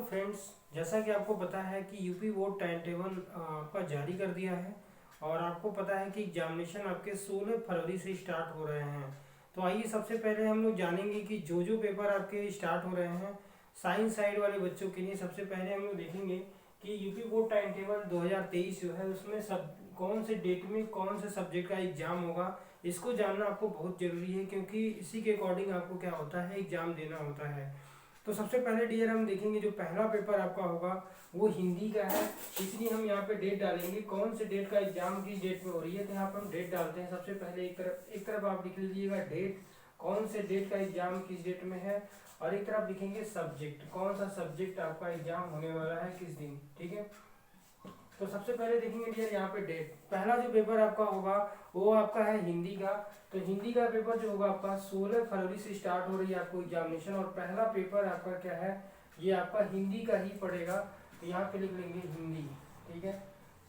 Friends, जैसा कि आपको पता है कि यूपी बोर्ड टाइम टेबल आपका जारी कर दिया है और आपको पता है कि एग्जामिनेशन आपके 16 फरवरी से स्टार्ट हो रहे हैं। तो आइए सबसे पहले हम लोग जानेंगे कि जो पेपर आपके स्टार्ट हो रहे हैं साइंस साइड वाले बच्चों के लिए। सबसे पहले हम लोग देखेंगे कि यूपी बोर्ड टाइम टेबल 2023 जो है उसमें सब कौन से डेट में कौन से सब्जेक्ट का एग्जाम होगा, इसको जानना आपको बहुत ज़रूरी है, क्योंकि इसी के अकॉर्डिंग आपको क्या होता है, एग्जाम देना होता है। तो सबसे पहले डियर हम देखेंगे जो पहला पेपर आपका होगा वो हिंदी का है, इसलिए हम यहाँ पे डेट डालेंगे कौन से डेट का एग्जाम किस डेट में हो रही है। तो यहाँ पे हम डेट डालते हैं। सबसे पहले एक तरफ आप लिख लीजिएगा डेट, कौन से डेट का एग्जाम किस डेट में है, और एक तरफ लिखेंगे सब्जेक्ट, कौन सा सब्जेक्ट आपका एग्जाम होने वाला है किस दिन। ठीक है, तो सबसे पहले देखेंगे डियर यहाँ पे डेट। पहला जो पेपर आपका होगा वो आपका है हिंदी का। तो हिंदी का पेपर जो होगा आपका 16 फरवरी से स्टार्ट हो रही है आपको एग्जामिनेशन, और पहला पेपर आपका क्या है, ये आपका हिंदी का ही पड़ेगा। तो यहाँ पे लिख लेंगे हिंदी। ठीक है,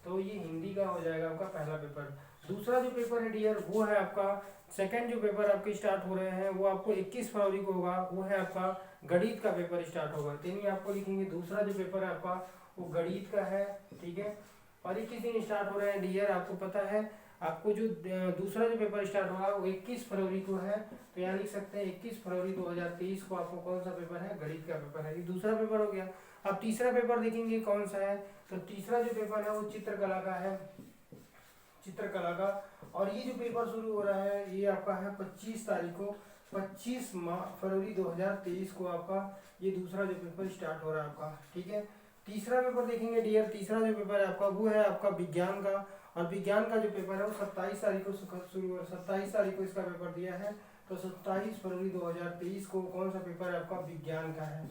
तो ये हिंदी का हो जाएगा आपका पहला पेपर। दूसरा जो पेपर है डियर वो है आपका सेकंड जो पेपर आपके स्टार्ट हो रहे हैं वो आपको 21 फरवरी को होगा, वो है आपका गणित का पेपर स्टार्ट होगा। यानी आपको लिखेंगे दूसरा जो पेपर है आपका वो गणित का है। ठीक है, और ये किस दिन स्टार्ट हो रहे हैं डियर, आपको पता है। आपको जो दूसरा जो पेपर स्टार्ट होगा वो 21 फरवरी को है। तो यहाँ लिख सकते हैं 21 फरवरी 2023 को आपको कौन सा पेपर है, गणित का पेपर है। ये दूसरा पेपर हो गया। अब तीसरा पेपर देखेंगे कौन सा है। तो तीसरा जो पेपर है वो चित्रकला का है, चित्रकला का। और ये जो पेपर शुरू हो रहा है ये आपका है 25 तारीख को, 25 फरवरी 2023 को आपका ये दूसरा जो पेपर स्टार्ट हो रहा है आपका। ठीक है, तीसरा पेपर देखेंगे डियर। तीसरा जो पेपर है आपका वो है आपका विज्ञान का, और विज्ञान का जो पेपर है वो 27 तारीख को शुरू हो, 27 तारीख को इसका पेपर दिया है। तो 27 फरवरी 2023 को कौन सा पेपर है आपका, विज्ञान का है।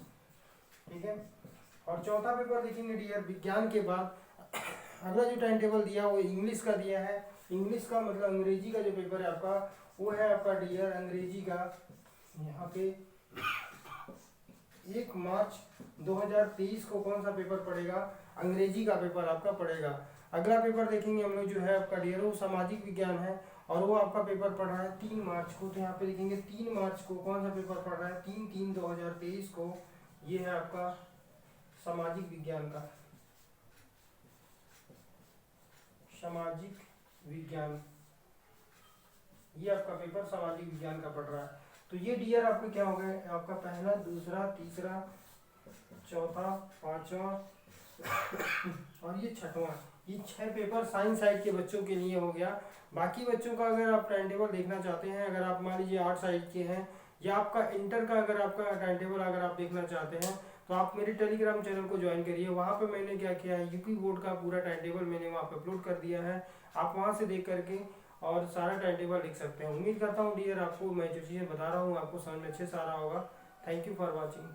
ठीक है, और चौथा पेपर देखेंगे डियर। विज्ञान के बाद अगला जो टाइम टेबल दिया वो इंग्लिश का दिया है। इंग्लिश का मतलब अंग्रेजी का जो पेपर है आपका वो है आपका डियर अंग्रेजी का। यहाँ पे 1 मार्च 2023 को कौन सा पेपर पड़ेगा, अंग्रेजी का पेपर आपका पड़ेगा। अगला पेपर देखेंगे हम लोग जो है आपका डियर वो सामाजिक विज्ञान है, और वो आपका पेपर पड़ रहा है 3 मार्च को। तो यहाँ पे लिखेंगे 3 मार्च को कौन सा पेपर पड़ रहा है, 3/3/2023 को। ये है आपका सामाजिक विज्ञान का, सामाजिक विज्ञान, ये आपका पेपर सामाजिक विज्ञान का पड़ रहा है। तो ये डियर आपके क्या हो गए, आपका पहला, दूसरा, तीसरा, चौथा, पांचवा और ये छठवां, ये 6 पेपर साइंस साइड के बच्चों के लिए हो गया। बाकी बच्चों का अगर आप टाइम टेबल देखना चाहते हैं, अगर आप मान लीजिए आर्ट साइड के हैं या आपका इंटर का अगर आपका टाइम टेबल अगर आप देखना चाहते हैं तो आप मेरे टेलीग्राम चैनल को ज्वाइन करिए। वहाँ पे मैंने क्या किया है, यूपी बोर्ड का पूरा टाइम टेबल मैंने वहाँ पे अपलोड कर दिया है। आप वहाँ से देख करके और सारा टाइम टेबल लिख सकते हैं। उम्मीद करता हूँ डियर आपको मैं जो चीज़ें बता रहा हूँ आपको समझ में अच्छे से आ रहा होगा। Thank you for watching.